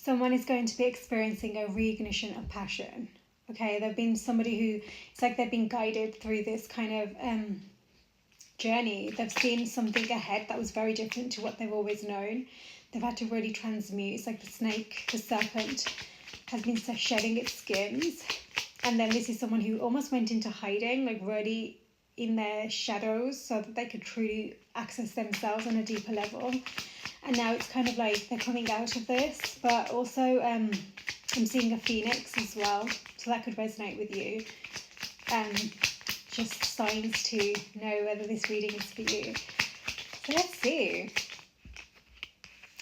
someone is going to be experiencing a reignition of passion. Okay, they've been somebody who, it's like they've been guided through this kind of journey. They've seen something ahead that was very different to what they've always known. They've had to really transmute. It's like the snake, the serpent, has been shedding its skins. And then this is someone who almost went into hiding, like really in their shadows, so that they could truly access themselves on a deeper level. And now it's kind of like they're coming out of this, but also I'm seeing a phoenix as well, so that could resonate with you. Just signs to know whether this reading is for you. So let's see.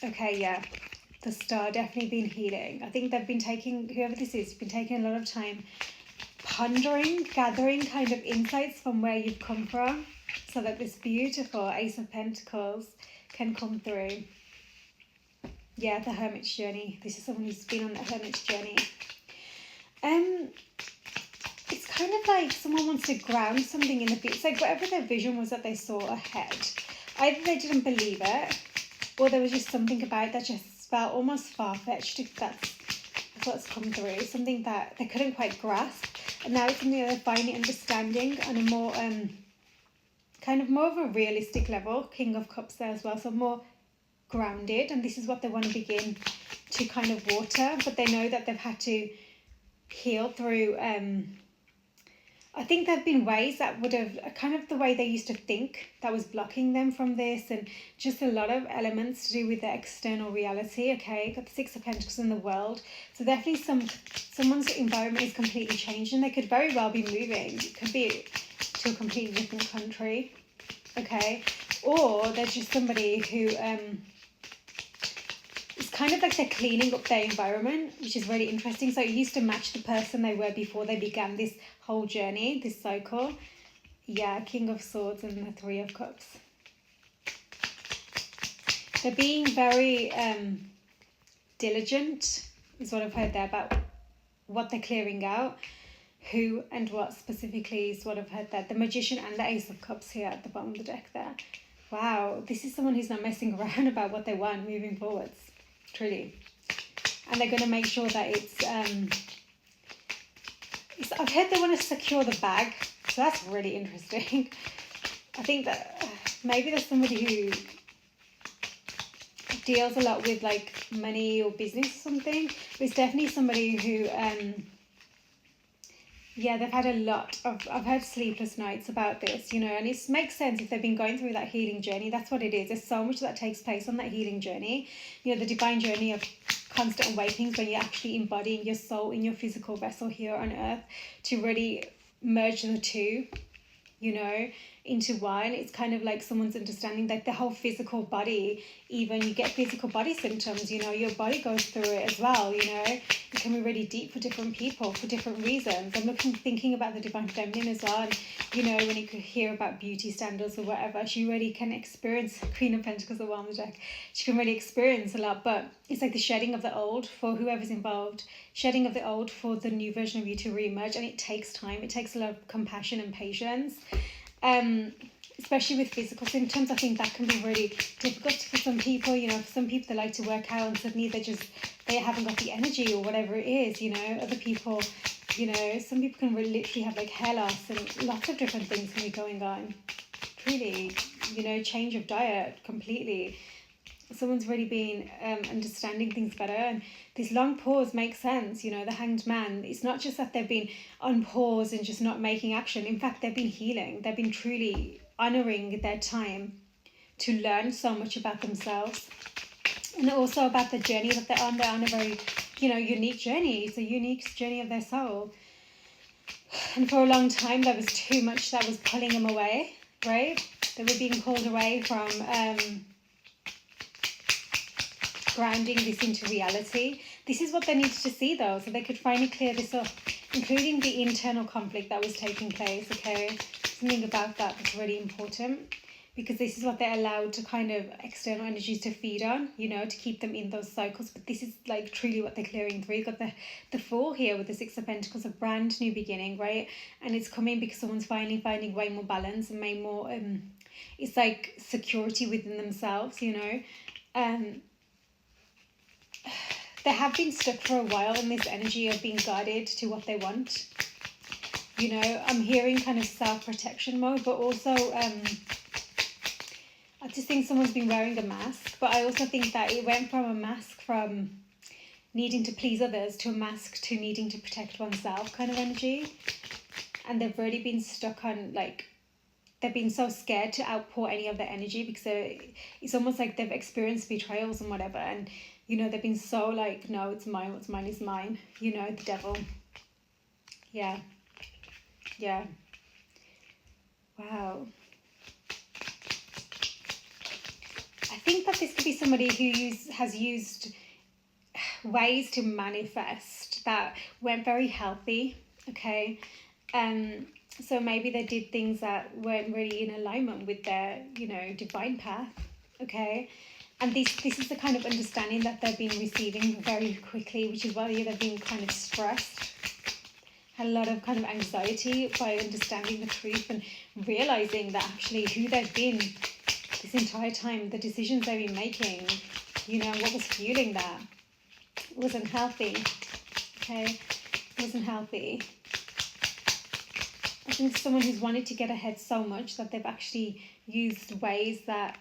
Okay, yeah, the star definitely been healing. I think they've been taking, whoever this is, been taking a lot of time pondering, gathering kind of insights from where you've come from, so that this beautiful Ace of Pentacles can come through. Yeah, the Hermit's journey. This is someone who's been on the Hermit's journey. It's kind of like someone wants to ground something in the future. It's like whatever their vision was that they saw ahead, either they didn't believe it, or there was just something about it that just felt almost far-fetched, if that's what's come through. Something that they couldn't quite grasp. And now it's something that they're finally understanding on a more, kind of more of a realistic level. King of Cups there as well, so more grounded. And this is what they want to begin to kind of water. But they know that they've had to heal through, I think there have been ways that would have, kind of the way they used to think that was blocking them from this, and just a lot of elements to do with their external reality. Okay, got the Six of Pentacles in the world. So definitely someone's environment is completely changed, and they could very well be moving. It could be to a completely different country. Okay, or there's just somebody who it's kind of like they're cleaning up their environment, which is really interesting. So it used to match the person they were before they began this whole journey, this cycle. Yeah, King of Swords and the Three of Cups. They're being very diligent, is what I've heard there, about what they're clearing out. Who and what specifically is what I've heard there. The Magician and the Ace of Cups here at the bottom of the deck there. Wow, this is someone who's not messing around about what they want moving forwards. Truly. And they're going to make sure that I've heard they want to secure the bag, so that's really interesting. I think that maybe there's somebody who deals a lot with like money or business or something, but it's definitely somebody who yeah, they've had a lot of, I've had sleepless nights about this, you know, and it makes sense if they've been going through that healing journey. That's what it is. There's so much that takes place on that healing journey. You know, the divine journey of constant awakenings, when you're actually embodying your soul in your physical vessel here on earth to really merge the two, you know, into one. It's kind of like someone's understanding that the whole physical body, even you get physical body symptoms, you know, your body goes through it as well, you know. It can be really deep for different people for different reasons. I'm thinking about the divine feminine as well, and you know, when you could hear about beauty standards or whatever, she really can experience, Queen of Pentacles the one on the deck, she can really experience a lot. But it's like the shedding of the old for whoever's involved, shedding of the old for the new version of you to re-emerge, and it takes time. It takes a lot of compassion and patience. Especially with physical symptoms, I think that can be really difficult for some people. You know, for some people they like to work out and suddenly they haven't got the energy or whatever it is, you know. Other people, you know, some people can really literally have like hair loss and lots of different things can be going on. Truly, you know, change of diet completely. Someone's really been understanding things better, and this long pause makes sense. You know, the Hanged Man, it's not just that they've been on pause and just not making action. In fact, they've been healing. They've been truly honouring their time to learn so much about themselves, and also about the journey that they're on. They're on a very, you know, unique journey. It's a unique journey of their soul, and for a long time there was too much that was pulling them away, right? They were being pulled away from grounding this into reality. This is what they needed to see though, so they could finally clear this up, including the internal conflict that was taking place. Okay, something about that that's really important, because this is what they're allowed to kind of external energies to feed on, you know, to keep them in those cycles. But this is like truly what they're clearing through. You've got the Fool here with the Six of Pentacles, a brand new beginning, right? And it's coming because someone's finally finding way more balance and way more it's like security within themselves, you know. they have been stuck for a while in this energy of being guided to what they want. You know, I'm hearing kind of self-protection mode, but also I just think someone's been wearing a mask, but I also think that it went from a mask from needing to please others to a mask to needing to protect oneself kind of energy. And they've really been stuck on, like, they've been so scared to outpour any of their energy because it's almost like they've experienced betrayals and whatever, and you know, they've been so like, no, it's mine, what's mine is mine, you know, the devil. Yeah. Wow. I think that this could be somebody who has used ways to manifest that weren't very healthy, okay? So maybe they did things that weren't really in alignment with their, you know, divine path, okay? And this is the kind of understanding that they've been receiving very quickly, which is why they've been kind of stressed, had a lot of kind of anxiety by understanding the truth and realizing that actually who they've been this entire time, the decisions they've been making, you know, what was fueling that, it wasn't healthy, okay? It wasn't healthy. I think someone who's wanted to get ahead so much that they've actually used ways that,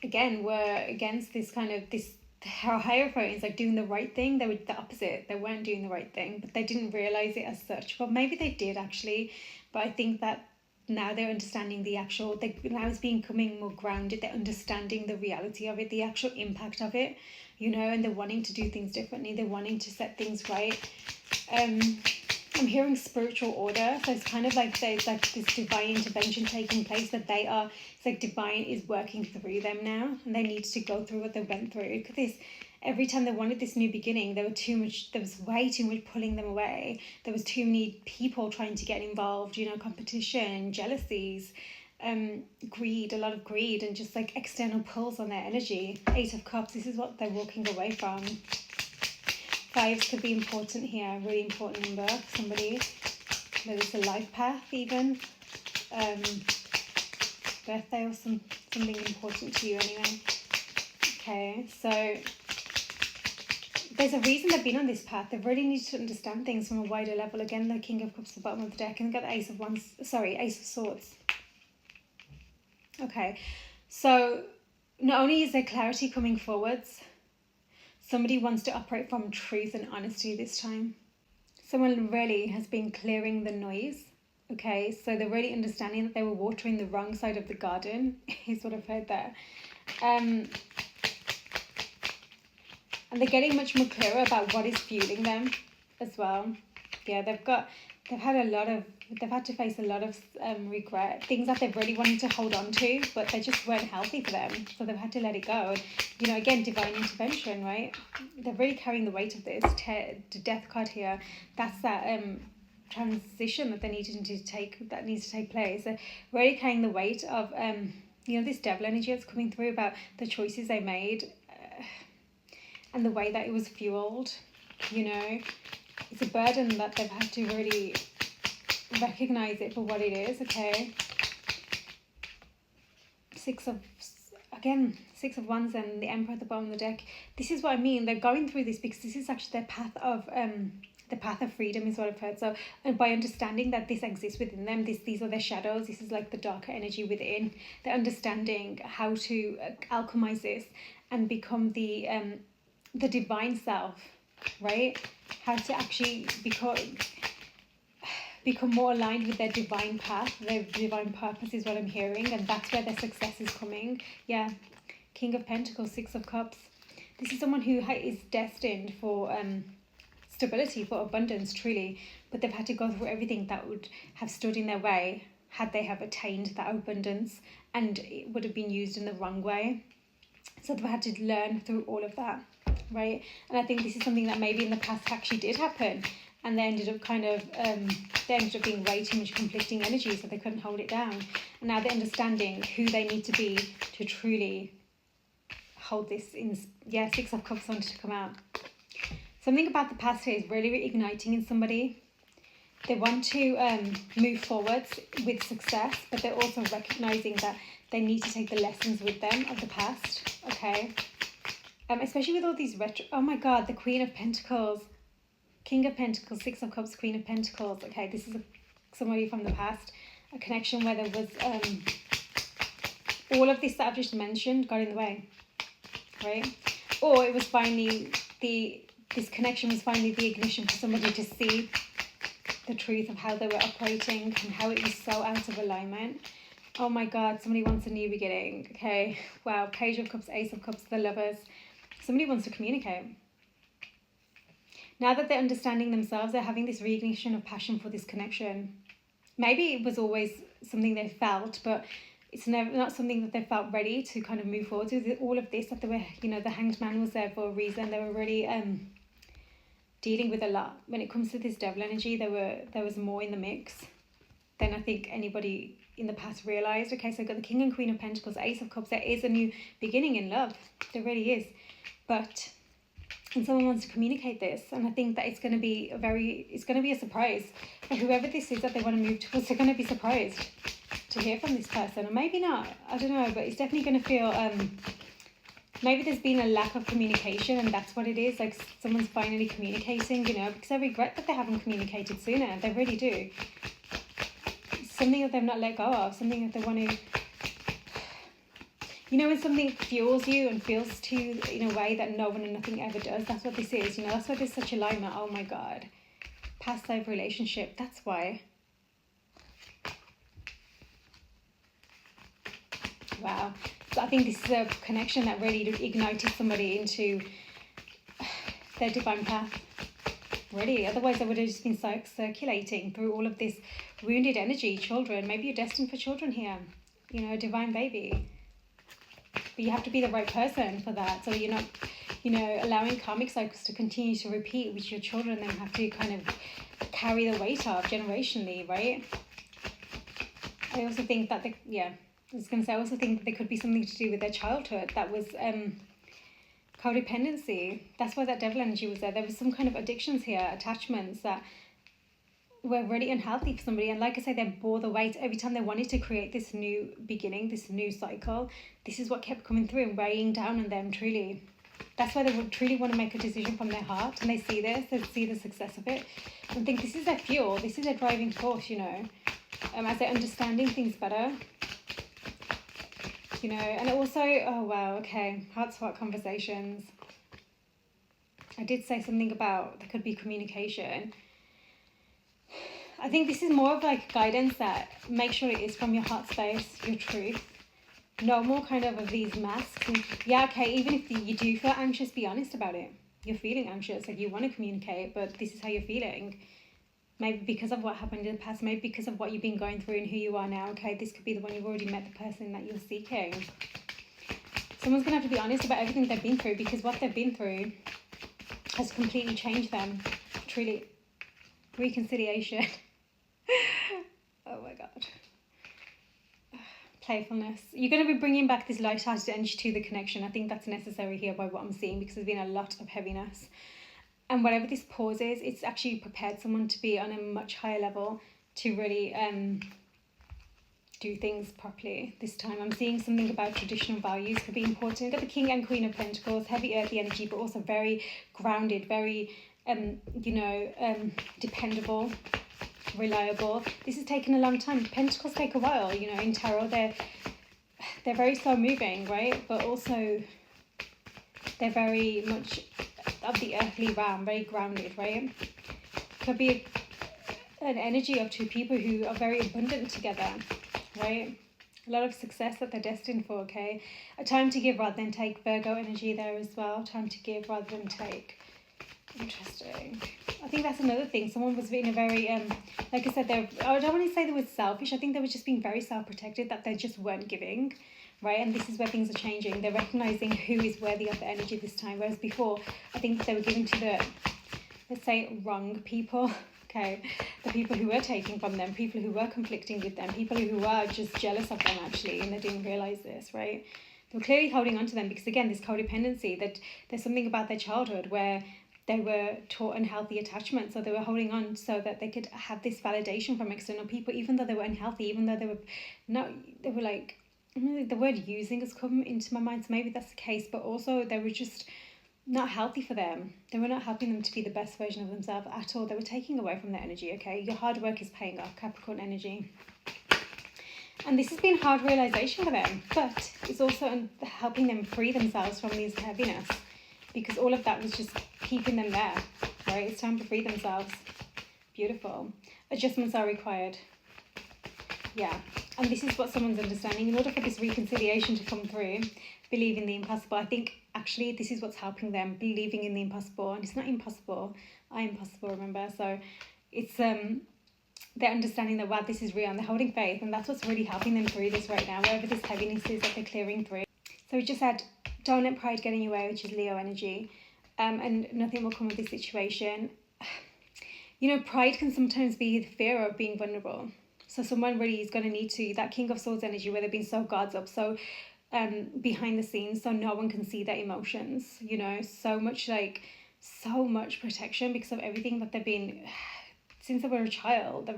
again, were against this kind of, this hierophants, like doing the right thing. They were the opposite. They weren't doing the right thing, but they didn't realize it as such. Well, maybe they did actually, but I think that now they're understanding the actual, now it's becoming more grounded. They're understanding the reality of it, the actual impact of it, you know, and they're wanting to do things differently. They're wanting to set things right. I'm hearing spiritual order, so it's kind of like there's like this divine intervention taking place, that they are, it's like divine is working through them now, and they need to go through what they went through. Because this, every time they wanted this new beginning, there was way too much pulling them away. There was too many people trying to get involved, you know, competition, jealousies, greed, a lot of greed, and just like external pulls on their energy. 8 of Cups, this is what they're walking away from. 5s could be important here, really important number for somebody. Maybe it's a life path even. Birthday or something important to you anyway. Okay, so there's a reason they've been on this path. They really need to understand things from a wider level. Again, the King of Cups at the bottom of the deck, and they've got the Ace of Swords. Okay, so not only is there clarity coming forwards, somebody wants to operate from truth and honesty this time. Someone really has been clearing the noise, okay? So they're really understanding that they were watering the wrong side of the garden, is what I've heard there. And they're getting much more clearer about what is fueling them as well. Yeah, they've had to face a lot of regret, things that they've really wanted to hold on to, but they just weren't healthy for them, so they've had to let it go. You know, again, divine intervention, right? They're really carrying the weight of this. The Death card here, that's that transition that needs to take place. They're really carrying the weight of you know, this devil energy that's coming through about the choices they made and the way that it was fueled. You know, it's a burden that they've had to really recognize it for what it is, okay? 6 of Wands and the Emperor at the bottom of the deck. This is what I mean. They're going through this because this is actually their path of freedom, is what I've heard. So, and by understanding that this exists within them, these are their shadows. This is like the darker energy within. They're understanding how to alchemize this and become the divine self, right? How to actually become more aligned with their divine path, their divine purpose is what I'm hearing, and that's where their success is coming. Yeah, King of Pentacles, 6 of Cups. This is someone who is destined for stability, for abundance, truly, but they've had to go through everything that would have stood in their way had they have attained that abundance, and it would have been used in the wrong way. So they've had to learn through all of that, right? And I think this is something that maybe in the past actually did happen, and they ended up being way too much conflicting energy, so they couldn't hold it down. And now they're understanding who they need to be to truly hold this in. Yeah, 6 of Cups wanted to come out. Something about the past here is really reigniting in somebody. They want to move forwards with success, but they're also recognizing that they need to take the lessons with them of the past, okay? especially with all these retro. Oh my God, the Queen of Pentacles, King of Pentacles, Six of Cups, Queen of Pentacles. Okay, this is somebody from the past, a connection where there was all of this that I've just mentioned got in the way, right? Or it was finally this connection was finally the ignition for somebody to see the truth of how they were operating and how it was so out of alignment. Oh my God, somebody wants a new beginning. Okay, wow, Page of Cups, Ace of Cups, the Lovers. Somebody wants to communicate. Now that they're understanding themselves, they're having this reignition of passion for this connection. Maybe it was always something they felt, but it's never not something that they felt ready to kind of move forward with. All of this, that they were, you know, the Hanged Man was there for a reason. They were really dealing with a lot. When it comes to this devil energy, there was more in the mix than I think anybody in the past realized. Okay, so I've got the King and Queen of Pentacles, Ace of Cups. There is a new beginning in love. There really is. And someone wants to communicate this, and I think that it's going to be a surprise for whoever this is that they want to move towards. They're going to be surprised to hear from this person, or maybe not. I don't know, but it's definitely going to feel maybe there's been a lack of communication, and that's what it is. Like someone's finally communicating, you know, because I regret that they haven't communicated sooner. They really do. It's something that they've not let go of, something that they want to. You know, when something fuels you and feels to you in a way that no one and nothing ever does, that's what this is. You know, that's why there's such alignment. Oh my God. Past life relationship, that's why. Wow. So I think this is a connection that really ignited somebody into their divine path. Really. Otherwise, they would have just been circulating through all of this wounded energy. Children. Maybe you're destined for children here. You know, a divine baby. But you have to be the right person for that. So you're not, you know, allowing karmic cycles to continue to repeat, which your children then have to kind of carry the weight of generationally, right? I also think that, I also think that there could be something to do with their childhood that was codependency. That's why that devil energy was there. There was some kind of addictions here, attachments that were really unhealthy for somebody. And like I said, they bore the weight every time they wanted to create this new beginning, this new cycle. This is what kept coming through and weighing down on them, truly. That's why they would truly want to make a decision from their heart, and they see this, they see the success of it, and think this is their fuel, this is their driving force, you know, as they're understanding things better. You know, and also, oh wow, okay, heart-to-heart conversations. I did say something about there could be communication. I think this is more of like guidance that make sure it is from your heart space, your truth. No more kind of these masks. And yeah, okay, even if you do feel anxious, be honest about it. You're feeling anxious, like you want to communicate, but this is how you're feeling. Maybe because of what happened in the past, maybe because of what you've been going through and who you are now. Okay, this could be the one you've already met, the person that you're seeking. Someone's going to have to be honest about everything they've been through, because what they've been through has completely changed them. Truly. Reconciliation. Oh my God. Playfulness. You're going to be bringing back this light-hearted energy to the connection. I think that's necessary here by what I'm seeing, because there's been a lot of heaviness. And whatever this pause is, it's actually prepared someone to be on a much higher level to really do things properly this time. I'm seeing something about traditional values could be important. You've got the King and Queen of Pentacles, heavy earthy energy, but also very grounded, very, dependable, reliable. This has taken a long time. Pentacles take a while, you know, in tarot. They're very slow moving, right? But also they're very much of the earthly realm, very grounded, right? Could be an energy of two people who are very abundant together, right? A lot of success that they're destined for, okay? A time to give rather than take. Virgo energy there as well. Time to give rather than take. Interesting. I think that's another thing. Someone was being a very, like I said, I don't want to say they were selfish. I think they were just being very self-protected, that they just weren't giving, right? And this is where things are changing. They're recognizing who is worthy of the energy this time. Whereas before, I think they were giving to the, let's say, wrong people. Okay, the people who were taking from them, people who were conflicting with them, people who were just jealous of them actually, and they didn't realize this, right? They were clearly holding on to them because, again, this codependency, that there's something about their childhood where they were taught unhealthy attachment, so they were holding on so that they could have this validation from external people, even though they were unhealthy, even though they were like I mean, the word using has come into my mind, so maybe that's the case, but also they were just not healthy for them. They were not helping them to be the best version of themselves at all. They were taking away from their energy, okay? Your hard work is paying off, Capricorn energy. And this has been hard realization for them, but it's also helping them free themselves from this heaviness, because all of that was just keeping them there, right? It's time to free themselves. Beautiful. Adjustments are required. Yeah. And this is what someone's understanding. In order for this reconciliation to come through, believe in the impossible. I think actually this is what's helping them, believing in the impossible. And it's not impossible. I am possible, remember? So it's they're understanding that, wow, this is real, and they're holding faith, and that's what's really helping them through this right now, wherever this heaviness is that they're clearing through. So we just had, don't let pride get in your way, which is Leo energy, and nothing will come of this situation. You know, pride can sometimes be the fear of being vulnerable. So someone really is going to need to, that King of Swords energy, where they've been so guards up, so behind the scenes, so no one can see their emotions, you know, so much protection because of everything that they've been, since they were a child.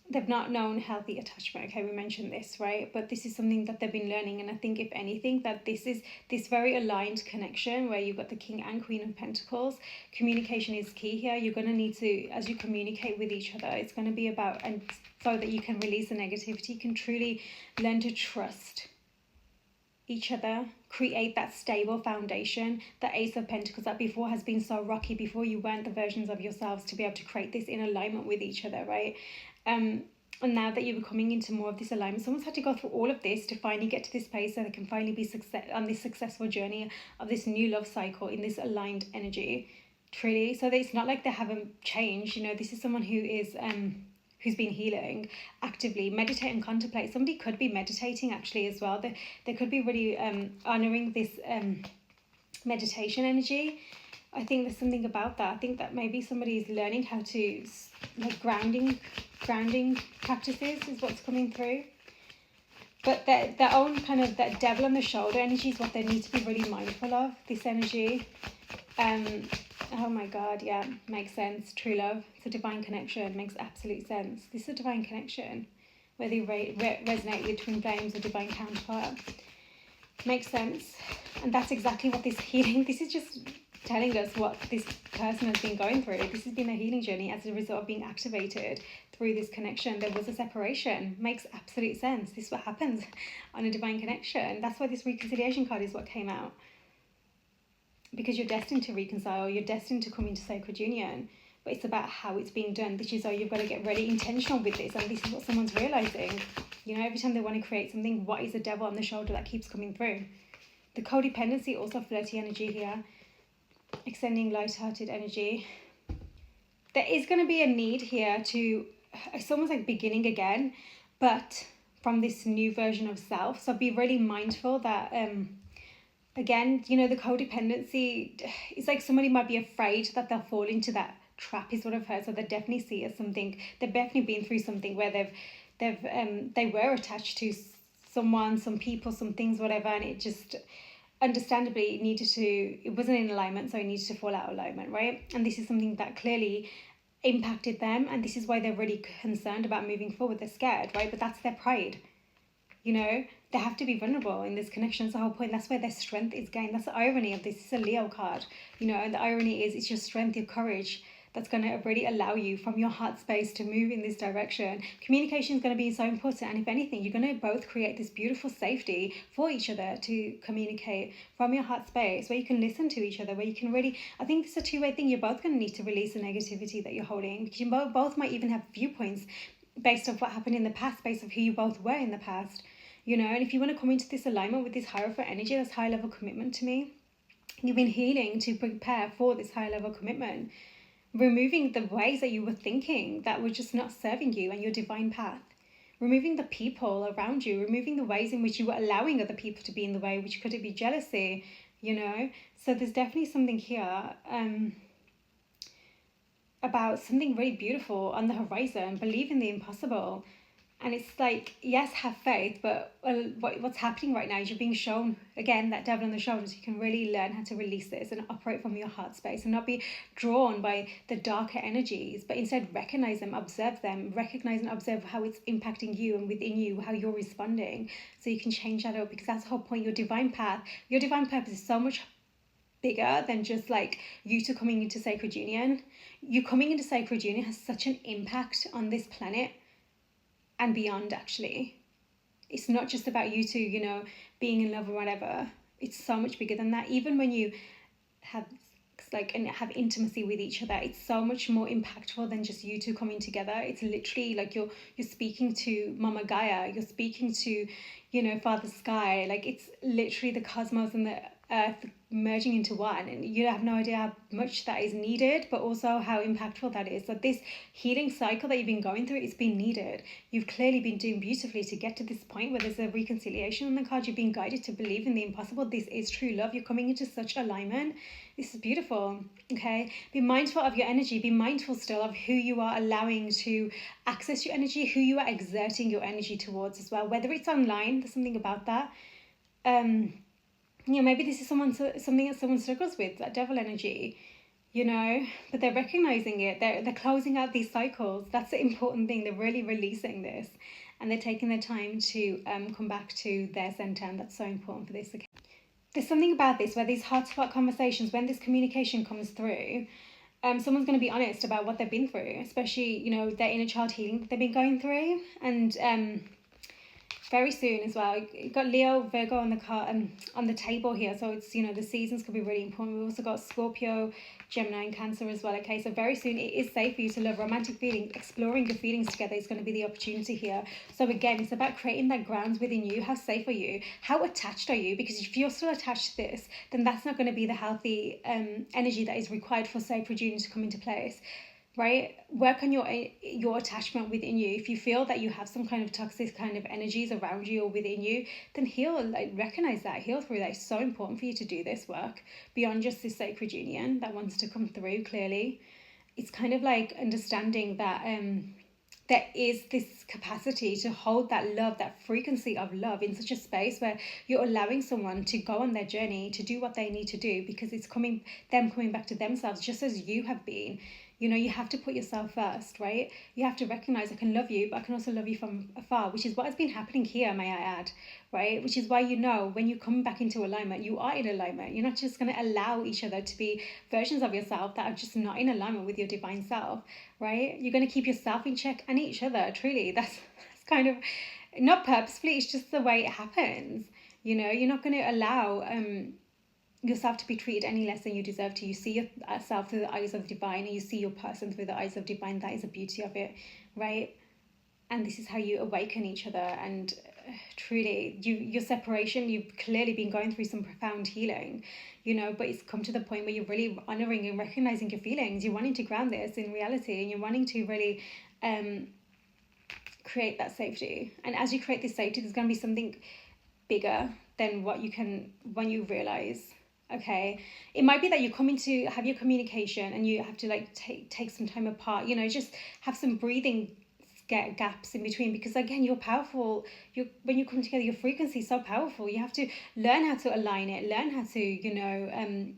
They've not known healthy attachment. Okay, we mentioned this, right? But this is something that they've been learning, and I think if anything, that this is this very aligned connection where you've got the King and Queen of Pentacles. Communication is key here. You're going to need to, as you communicate with each other, it's going to be about, and so that you can release the negativity, you can truly learn to trust each other, create that stable foundation. The Ace of Pentacles that before has been so rocky, before you weren't the versions of yourselves to be able to create this in alignment with each other, right? And now that you're coming into more of this alignment, someone's had to go through all of this to finally get to this place so they can finally be on this successful journey of this new love cycle in this aligned energy, truly. So that it's not like they haven't changed. You know, this is someone who is who's been healing actively. Meditate and contemplate. Somebody could be meditating actually as well. They could be really honoring this meditation energy. I think there's something about that. I think that maybe somebody is learning how to, like, grounding practices is what's coming through. But their own kind of, that devil on the shoulder energy is what they need to be really mindful of, this energy. Oh my God, yeah, makes sense. True love, it's a divine connection, makes absolute sense. This is a divine connection, whether you resonate with twin flames or divine counterpart. Makes sense. And that's exactly what this healing, this is just telling us what this person has been going through. This has been a healing journey as a result of being activated through this connection. There was a separation. Makes absolute sense. This is what happens on a divine connection. That's why this reconciliation card is what came out. Because you're destined to reconcile, you're destined to come into sacred union, but it's about how it's being done. This is why you've got to get really intentional with this, and this is what someone's realizing. You know, every time they want to create something, what is the devil on the shoulder that keeps coming through? The codependency, also flirty energy here, extending light-hearted energy. There is going to be a need here to, it's almost like beginning again, but from this new version of self. So be really mindful that again, you know, the codependency, it's like somebody might be afraid that they'll fall into that trap is what I've heard. So they definitely see it as something, they've definitely been through something where they were attached to someone, some people, some things, whatever, and it just understandably it wasn't in alignment, so it needed to fall out of alignment, right? And this is something that clearly impacted them, and this is why they're really concerned about moving forward. They're scared, right? But that's their pride. You know, they have to be vulnerable in this connection. That's the whole point. That's where their strength is gained. That's the irony of this. It's a Leo card, you know, and the irony is it's your strength, your courage that's going to really allow you from your heart space to move in this direction. Communication is going to be so important. And if anything, you're going to both create this beautiful safety for each other to communicate from your heart space, where you can listen to each other, where you can really, I think it's a two-way thing. You're both going to need to release the negativity that you're holding, because you both might even have viewpoints based off what happened in the past, based off who you both were in the past. You know, and if you want to come into this alignment with this Hierophant energy, that's high level commitment to me. You've been healing to prepare for this high level commitment, removing the ways that you were thinking that were just not serving you and your divine path, removing the people around you, removing the ways in which you were allowing other people to be in the way, which could it be jealousy, you know. So there's definitely something here about something really beautiful on the horizon. Believe in the impossible. And it's like, yes, have faith, but what's happening right now is you're being shown, again, that devil on the shoulders. You can really learn how to release this and operate from your heart space and not be drawn by the darker energies, but instead recognize them, recognize and observe how it's impacting you and within you, how you're responding. So you can change that up, because that's the whole point. Your divine path, your divine purpose is so much bigger than just like you two coming into sacred union. You coming into sacred union has such an impact on this planet and beyond. Actually, it's not just about you two, being in love or whatever. It's so much bigger than that. Even when you have and have intimacy with each other, it's so much more impactful than just you two coming together. It's literally like you're speaking to Mama Gaia, you're speaking to Father Sky. Like, it's literally the cosmos and the earth merging into one, and you have no idea how much that is needed, but also how impactful that is. So this healing cycle that you've been going through, it's been needed. You've clearly been doing beautifully to get to this point where there's a reconciliation on the card. You've been guided to believe in the impossible. This is true love. You're coming into such alignment. This is beautiful. Okay, be mindful of your energy. Be mindful still of who you are allowing to access your energy, who you are exerting your energy towards as well, whether it's online. There's something about that. Maybe this is something that someone struggles with, that devil energy, but they're recognizing it. They're closing out these cycles. That's the important thing. They're really releasing this, and they're taking their time to come back to their center, and that's so important for this. Okay. There's something about this where these heart-to-heart conversations, when this communication comes through, someone's going to be honest about what they've been through, especially, their inner child healing that they've been going through. And very soon as well, you've got Leo, Virgo on the table here, so it's the seasons could be really important. We've also got Scorpio, Gemini, and Cancer as well. Okay, so very soon it is safe for you to love. Romantic feelings, exploring your feelings together is going to be the opportunity here. So again, it's about creating that grounds within you. How safe are you? How attached are you? Because if you're still attached to this, then that's not going to be the healthy energy that is required for sacred union to come into place. Right? Work on your attachment within you. If you feel that you have some kind of toxic kind of energies around you or within you, then heal, recognize that, heal through that. It's so important for you to do this work beyond just this sacred union that wants to come through clearly. It's kind of like understanding that there is this capacity to hold that love, that frequency of love in such a space where you're allowing someone to go on their journey, to do what they need to do, because it's coming back to themselves, just as you have been. You have to put yourself first, right? You have to recognize I can love you, but I can also love you from afar, which is what has been happening here, may I add, right? Which is why, when you come back into alignment, you are in alignment. You're not just going to allow each other to be versions of yourself that are just not in alignment with your divine self, right? You're going to keep yourself in check and each other, truly. That's kind of, not purposefully, it's just the way it happens. You're not going to allow yourself to be treated any less than you deserve to. You see yourself through the eyes of divine, and you see your person through the eyes of divine. That is the beauty of it, right? And this is how you awaken each other. And truly, your separation, you've clearly been going through some profound healing, but it's come to the point where you're really honoring and recognizing your feelings. You're wanting to ground this in reality, and you're wanting to really create that safety. And as you create this safety, there's going to be something bigger than what when you realize. Okay, it might be that you're coming to have your communication and you have to take some time apart, just have some breathing gaps in between, because again, you're powerful. When you come together, your frequency is so powerful. You have to learn how to align it, learn how to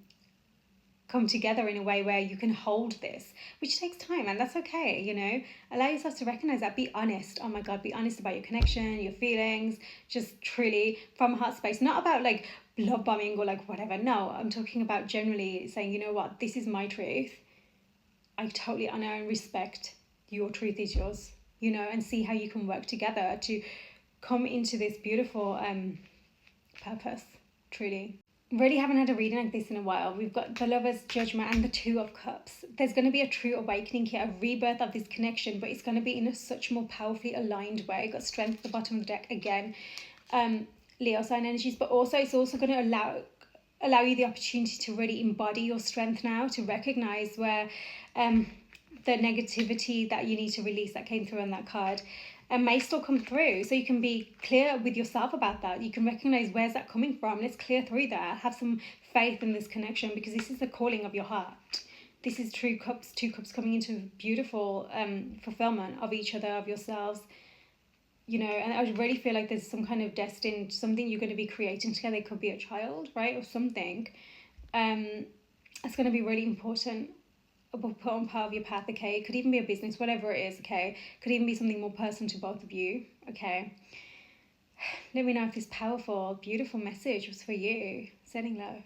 come together in a way where you can hold this, which takes time, and that's okay. Allow yourself to recognize that. Be honest. Oh my God, be honest about your connection, your feelings, just truly from heart space. Not about love bombing or whatever. No, I'm talking about generally saying, what, this is my truth. I totally honor and respect your truth is yours, and see how you can work together to come into this beautiful purpose, truly. Really haven't had a reading like this in a while. We've got the Lover's Judgment and the Two of Cups. There's going to be a true awakening here, a rebirth of this connection, but it's going to be in a such more powerfully aligned way. You've got Strength at the bottom of the deck again. Leo sign energies, but also it's also going to allow you the opportunity to really embody your strength now, to recognize where the negativity that you need to release that came through on that card may still come through. So you can be clear with yourself about that. You can recognize where's that coming from. Let's clear through that. Have some faith in this connection, because this is the calling of your heart. This is two cups coming into beautiful fulfillment of each other, of yourselves. and I really feel like there's some kind of destined, something you're going to be creating together. It could be a child, right, or something. It's going to be really important, put on part of your path, okay? It could even be a business, whatever it is, okay? It could even be something more personal to both of you, okay? Let me know if this powerful, beautiful message was for you. Sending love.